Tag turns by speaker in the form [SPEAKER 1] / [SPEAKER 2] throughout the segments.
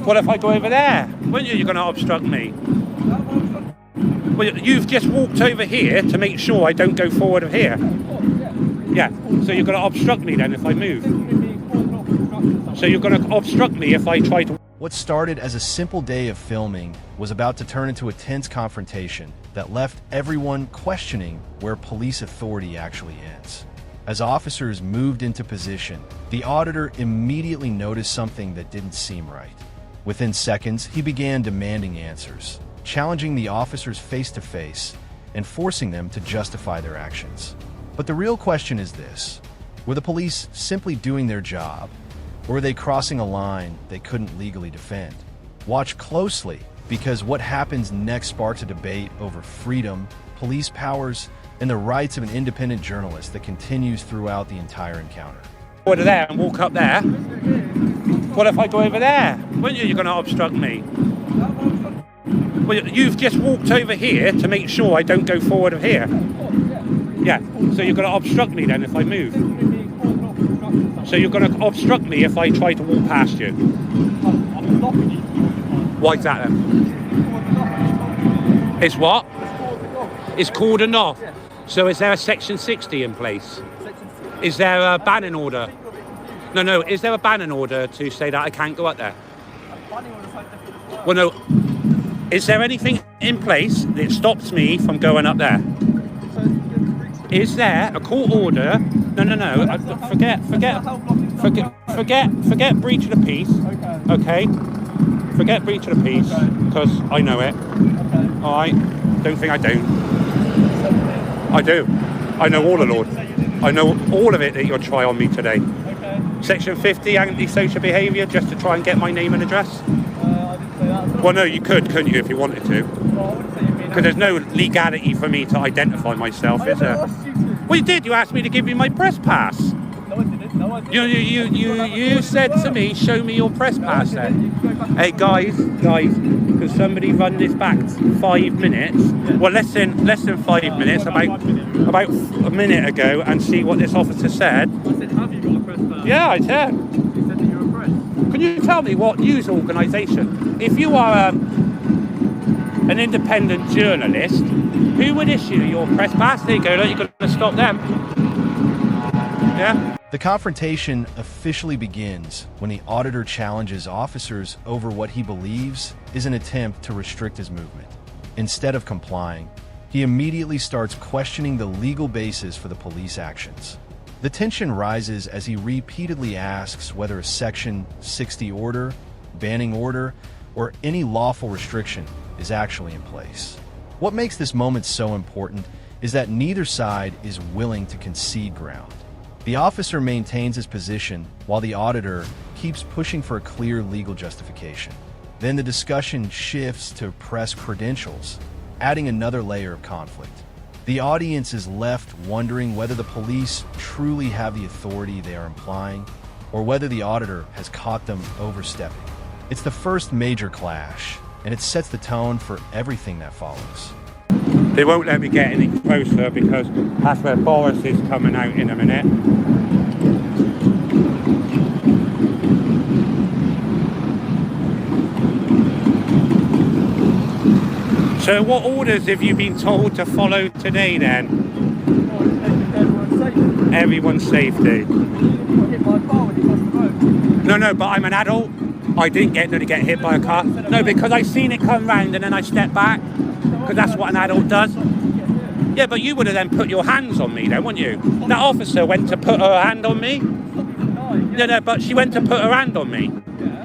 [SPEAKER 1] What if I go over there? Weren't you? You're going to obstruct me. Well, you've just walked over here to make sure I don't go forward of here. Yeah, so you're going to obstruct me then if I move. So you're going to obstruct me if I try to...
[SPEAKER 2] What started as a simple day of filming was about to turn into a tense confrontation that left everyone questioning where police authority actually ends. As officers moved into position, the auditor immediately noticed something that didn't seem right. Within seconds, he began demanding answers, challenging the officers face-to-face and forcing them to justify their actions. But the real question is this: were the police simply doing their job, or were they crossing a line they couldn't legally defend? Watch closely, because what happens next sparks a debate over freedom, police powers, and the rights of an independent journalist that continues throughout the entire encounter.
[SPEAKER 1] Go over there and walk up there. What if I go over there? Weren't you? You're going to obstruct me. Well, you've just walked over here to make sure I don't go forward of here. Yeah, so you're going to obstruct me then if I move. So you're going to obstruct me if I try to walk past you. Why's that then? It's what? It's cordoned off. So is there a section 60 in place? Is there a banning order? No, is there a banning order to say that I can't go up there? Well, no. Is there anything in place that stops me from going up there? Is there a court order? No. Forget breach of the peace. Okay. Forget breach of the peace, because I know it. All right. Don't think I don't. I do. I know all the law. I know all of it that you'll try on me today. Section 50, antisocial behaviour, just to try and get my name and address. Well, no, you couldn't you, if you wanted to? Because there's no legality for me to identify myself, is there? Well, you did. You asked me to give you my press pass.
[SPEAKER 3] No, I didn't.
[SPEAKER 1] You said to me, show me your press pass then. Hey, guys, can somebody run this back 5 minutes? Well, less than 5 minutes, about a minute ago, and see what this officer said.
[SPEAKER 3] I said, have you got a press pass?
[SPEAKER 1] Yeah, I said.
[SPEAKER 3] You said that you're a press.
[SPEAKER 1] Can you tell me what news organisation? If you are an independent journalist, who would issue your press pass? There you go, look, you're going to stop them. Yeah?
[SPEAKER 2] The confrontation officially begins when the auditor challenges officers over what he believes is an attempt to restrict his movement. Instead of complying, he immediately starts questioning the legal basis for the police actions. The tension rises as he repeatedly asks whether a Section 60 order, banning order, or any lawful restriction is actually in place. What makes this moment so important is that neither side is willing to concede ground. The officer maintains his position while the auditor keeps pushing for a clear legal justification. Then the discussion shifts to press credentials, adding another layer of conflict. The audience is left wondering whether the police truly have the authority they are implying, or whether the auditor has caught them overstepping. It's the first major clash, and it sets the tone for everything that follows.
[SPEAKER 1] They won't let me get any closer because that's where Boris is coming out in a minute. So what orders have you been told to follow today then? Everyone's safety. No, but I'm an adult. I didn't get hit by a car. No, because I seen it come round and then I stepped back. Because that's what an adult does. Yeah, but you would have then put your hands on me then, wouldn't you? That officer went to put her hand on me. No, but she went to put her hand on me.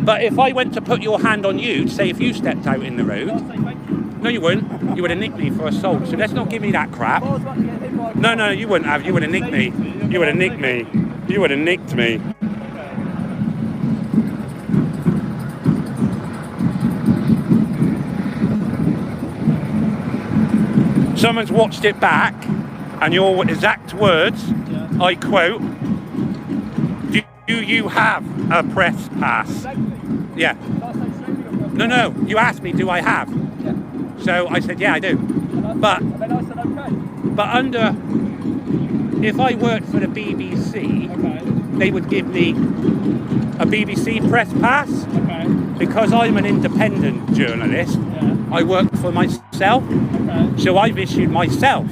[SPEAKER 1] But if I went to put your hand on you, say if you stepped out in the road, no, you wouldn't. You would have nicked me for assault. So let's not give me that crap. No, you wouldn't have. You would have nicked me. You would have nicked me. You would have nicked me. Someone's watched it back, and your exact words, I quote, do you have a press pass? Yeah. No, you asked me, do I have? So I said, yeah, I do. But if I worked for the BBC, they would give me a BBC press pass. because I'm an independent journalist, I work for myself, so I've issued myself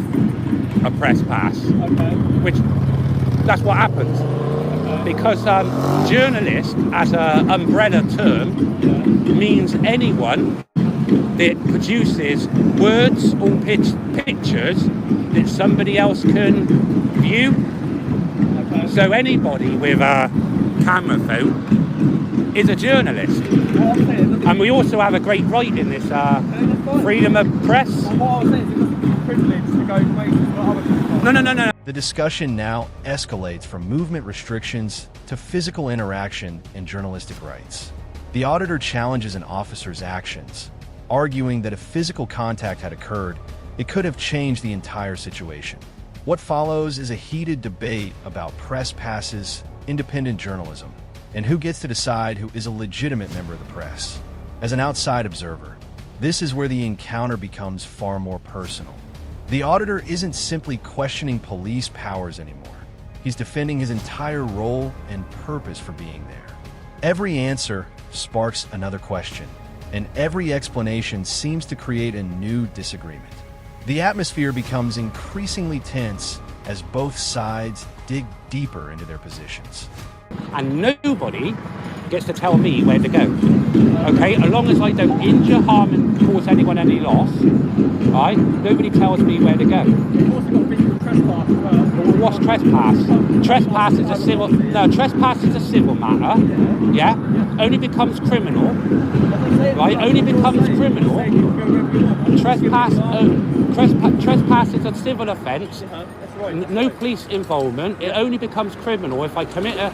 [SPEAKER 1] a press pass, which that's what happens. Because journalist, as an umbrella term, means anyone that produces words or pictures that somebody else can view. So anybody with a camera phone is a journalist. And we also have a great right in this freedom of press. No.
[SPEAKER 2] The discussion now escalates from movement restrictions to physical interaction and journalistic rights. The auditor challenges an officer's actions, arguing that if physical contact had occurred, it could have changed the entire situation. What follows is a heated debate about press passes, independent journalism, and who gets to decide who is a legitimate member of the press. As an outside observer, this is where the encounter becomes far more personal. The auditor isn't simply questioning police powers anymore. He's defending his entire role and purpose for being there. Every answer sparks another question, and every explanation seems to create a new disagreement. The atmosphere becomes increasingly tense as both sides dig deeper into their positions.
[SPEAKER 1] And nobody gets to tell me where to go. Okay, as long as I don't injure, harm, and cause anyone any loss, right? Nobody tells me where to go.
[SPEAKER 3] You've also got a visual trespass as well.
[SPEAKER 1] What's trespass? Trespass is a civil. No, trespass is a civil matter. Yeah, only becomes criminal. Right, only becomes criminal. Trespass is a civil offence. No police involvement. It only becomes criminal if I commit a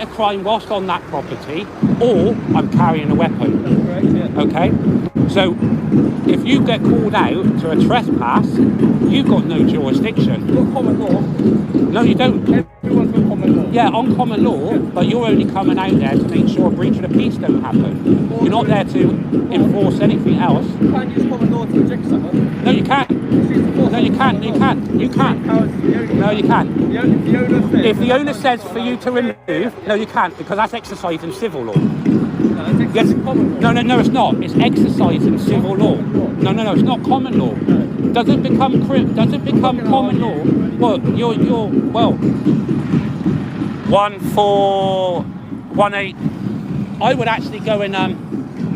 [SPEAKER 1] crime whilst on that property, or I'm carrying a weapon. Okay, so if you get called out to a trespass, you've got no jurisdiction.
[SPEAKER 3] You've got common law.
[SPEAKER 1] No, you don't.
[SPEAKER 3] Everyone's got common law.
[SPEAKER 1] Yeah, on common law, but you're only coming out there to make sure a breach of the peace don't happen. You're not there to enforce anything else.
[SPEAKER 3] You can't use common law to reject someone.
[SPEAKER 1] No, you can't. No, you can't. You can't. You can't. No, you can't. If the owner says for you to remove, no, you can't, because that's exercising civil law. Yes. No, it's not. It's exercising civil law. No, it's not common law. Doesn't become common law. Well, you're 1418. I would actually go and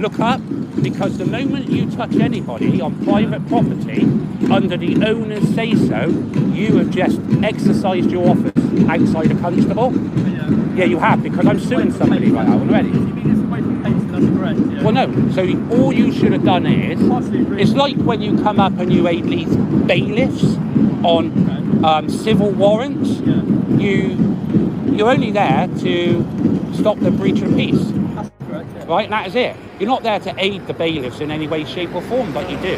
[SPEAKER 1] look up, because the moment you touch anybody on private property under the owner's say-so, you have just exercised your office outside a constable. Yeah, you have, because I'm suing somebody right now already. Well, no. So all you should have done is, it's like when you come up and you aid these bailiffs on civil warrants. You're only there to stop the breach of peace. Right, and that is it. You're not there to aid the bailiffs in any way, shape or form, but you do.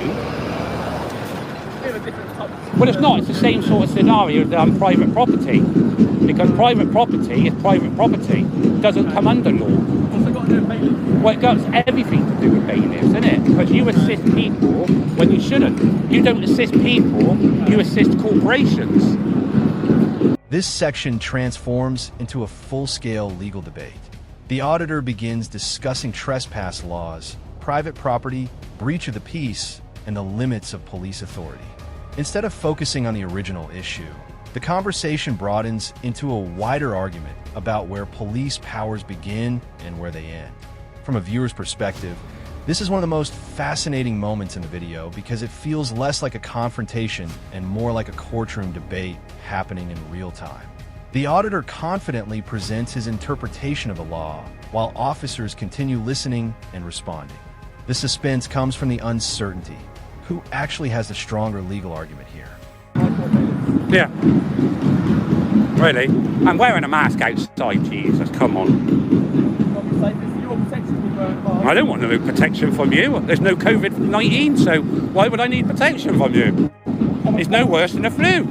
[SPEAKER 1] Well, it's not. It's the same sort of scenario as private property. Because private property is private property. It doesn't come under law.
[SPEAKER 3] What's it got to do with bailiffs?
[SPEAKER 1] Well, it got everything to do with bailiffs, isn't it? Because you assist people when you shouldn't. You don't assist people, you assist corporations.
[SPEAKER 2] This section transforms into a full-scale legal debate. The auditor begins discussing trespass laws, private property, breach of the peace, and the limits of police authority. Instead of focusing on the original issue, the conversation broadens into a wider argument about where police powers begin and where they end. From a viewer's perspective, this is one of the most fascinating moments in the video because it feels less like a confrontation and more like a courtroom debate happening in real time. The auditor confidently presents his interpretation of the law, while officers continue listening and responding. The suspense comes from the uncertainty. Who actually has the stronger legal argument here?
[SPEAKER 1] Yeah. Really? I'm wearing a mask outside, Jesus, come on. I don't want no protection from you. There's no COVID-19, so why would I need protection from you? It's no worse than the flu.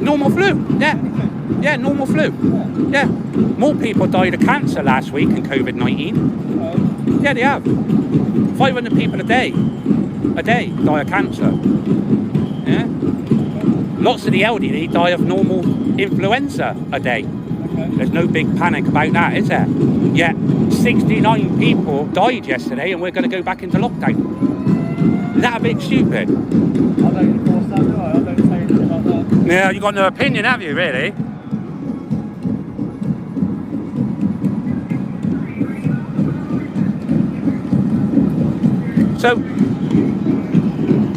[SPEAKER 1] Normal flu, yeah. Yeah, normal flu. Yeah. More people died of cancer last week than COVID-19. Yeah, they have. 500 people a day die of cancer. Yeah. Lots of the elderly die of normal influenza a day. There's no big panic about that, is there? Yet 69 people died yesterday and we're going to go back into lockdown. Is that a bit stupid?
[SPEAKER 3] I don't enforce that, do I? I don't say anything like that.
[SPEAKER 1] Yeah, you got no opinion, have you, really? So,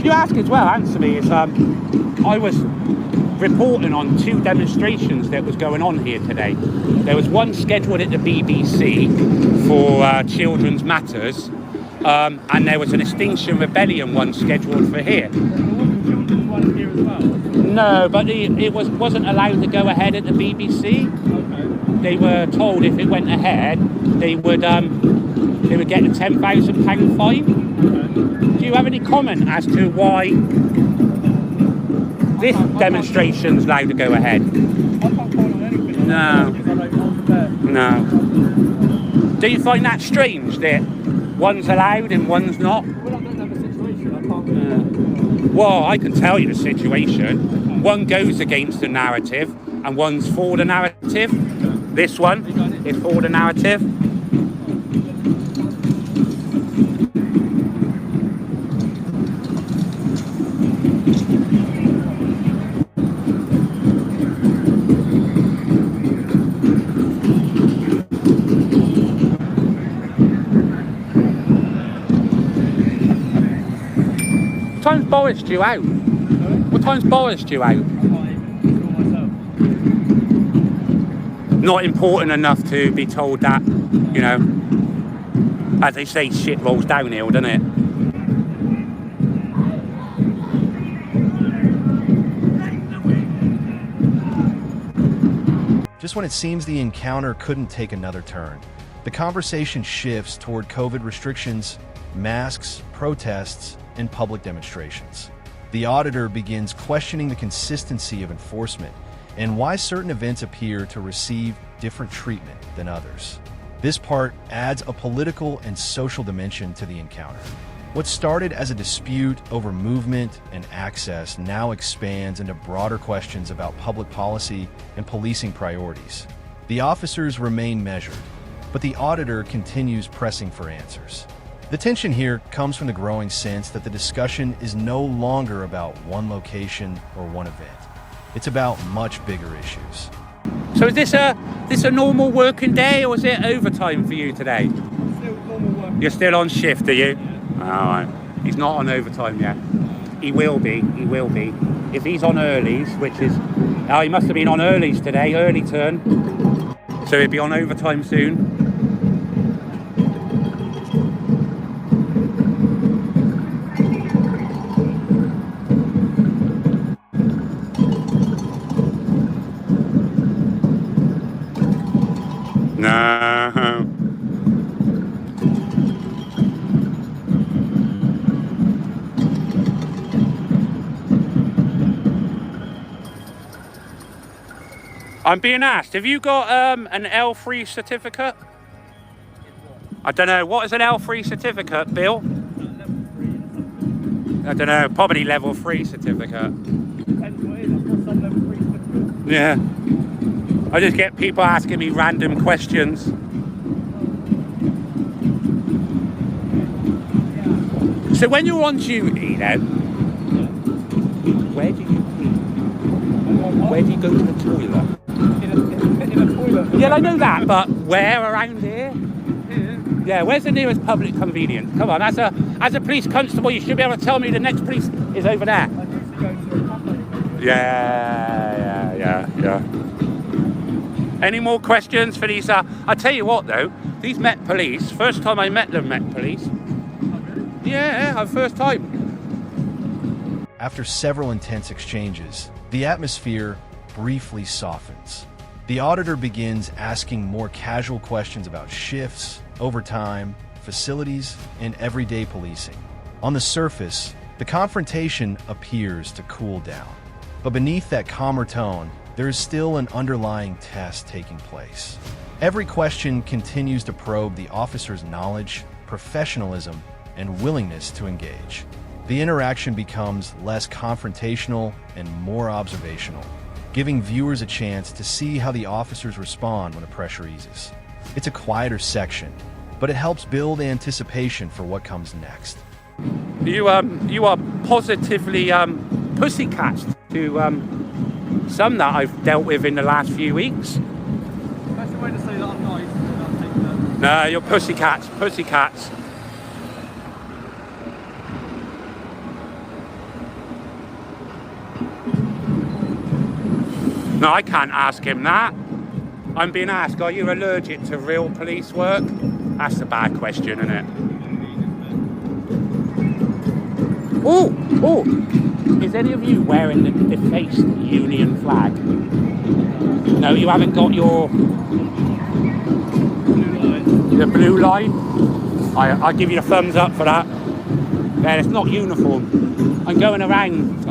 [SPEAKER 1] you ask as well, answer me, is I was reporting on 2 demonstrations that was going on here today. There was one scheduled at the BBC for Children's Matters, and there was an Extinction Rebellion one scheduled for here.
[SPEAKER 3] There wasn't children's one here as well.
[SPEAKER 1] No, but it wasn't allowed to go ahead at the BBC.
[SPEAKER 3] Okay.
[SPEAKER 1] They were told if it went ahead, they would get a £10,000 fine. Do you have any comment as to why this demonstration's allowed to go ahead?
[SPEAKER 3] I can't comment on anything.
[SPEAKER 1] No.
[SPEAKER 3] Because I don't care.
[SPEAKER 1] No. Do you find that strange that one's allowed and one's not?
[SPEAKER 3] Well, I don't have a situation. I can't really.
[SPEAKER 1] Well, I can tell you the situation. One goes against the narrative and one's for the narrative. This one is for the narrative. What time's Boris due out? What time's Boris due out?
[SPEAKER 3] I can't even call myself.
[SPEAKER 1] Not important enough to be told that, you know, as they say, shit rolls downhill, doesn't it?
[SPEAKER 2] Just when it seems the encounter couldn't take another turn, the conversation shifts toward COVID restrictions, masks, protests, and public demonstrations. The auditor begins questioning the consistency of enforcement and why certain events appear to receive different treatment than others. This part adds a political and social dimension to the encounter. What started as a dispute over movement and access now expands into broader questions about public policy and policing priorities. The officers remain measured, but the auditor continues pressing for answers. The tension here comes from the growing sense that the discussion is no longer about one location or one event. It's about much bigger issues.
[SPEAKER 1] So is this a normal working day or is it overtime for you today?
[SPEAKER 3] Still normal work.
[SPEAKER 1] You're still on shift, are you? All right. He's not on overtime yet. He will be. He will be. If he's on earlies, which is... Oh, he must have been on earlies today, early turn. So he'll be on overtime soon. No. I'm being asked, have you got an L3 certificate? I don't know. What is an L3 certificate, Bill? I don't know. Probably level 3 certificate.
[SPEAKER 3] Depends what it is. I've got some level 3 certificates.
[SPEAKER 1] Yeah. I just get people asking me random questions. So when you're on duty then, where do you pee? Where do you go to the toilet?
[SPEAKER 3] In a toilet.
[SPEAKER 1] Yeah, I know that, but where around here?
[SPEAKER 3] Here.
[SPEAKER 1] Yeah, where's the nearest public convenience? Come on, as a police constable, you should be able to tell me the next police is over there.
[SPEAKER 3] I usually go to a cafe.
[SPEAKER 1] Yeah. Any more questions for these? I tell you what though, these Met Police, first time I met the Met Police. Yeah, first time.
[SPEAKER 2] After several intense exchanges, the atmosphere briefly softens. The auditor begins asking more casual questions about shifts, overtime, facilities, and everyday policing. On the surface, the confrontation appears to cool down. But beneath that calmer tone, there is still an underlying test taking place. Every question continues to probe the officer's knowledge, professionalism, and willingness to engage. The interaction becomes less confrontational and more observational. giving viewers a chance to see how the officers respond when the pressure eases. It's a quieter section, but it helps build anticipation for what comes next.
[SPEAKER 1] You are positively pussycats to some that I've dealt with in the last few weeks.
[SPEAKER 3] That's the way to say that I'm nice. I'll take that.
[SPEAKER 1] No, you're pussycats, pussycats. No, I can't ask him that. I'm being asked, are you allergic to real police work? That's a bad question, isn't it? Oh, is any of you wearing the defaced Union flag? No, you haven't got your... The blue line? I give you a thumbs up for that. Yeah, it's not uniform. I'm going around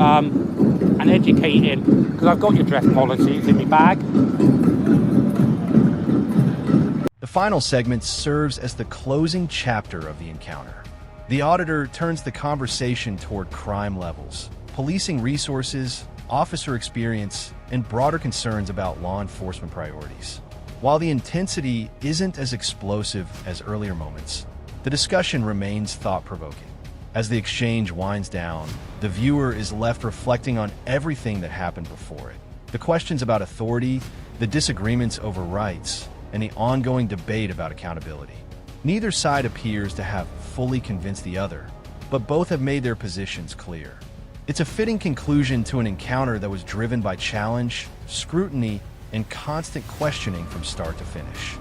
[SPEAKER 1] and educating, because I've got your dress policies in my bag.
[SPEAKER 2] The final segment serves as the closing chapter of the encounter. The auditor turns the conversation toward crime levels, policing resources, officer experience, and broader concerns about law enforcement priorities. While the intensity isn't as explosive as earlier moments, the discussion remains thought-provoking. As the exchange winds down, the viewer is left reflecting on everything that happened before it. The questions about authority, the disagreements over rights, and the ongoing debate about accountability. Neither side appears to have fully convinced the other, but both have made their positions clear. It's a fitting conclusion to an encounter that was driven by challenge, scrutiny, and constant questioning from start to finish.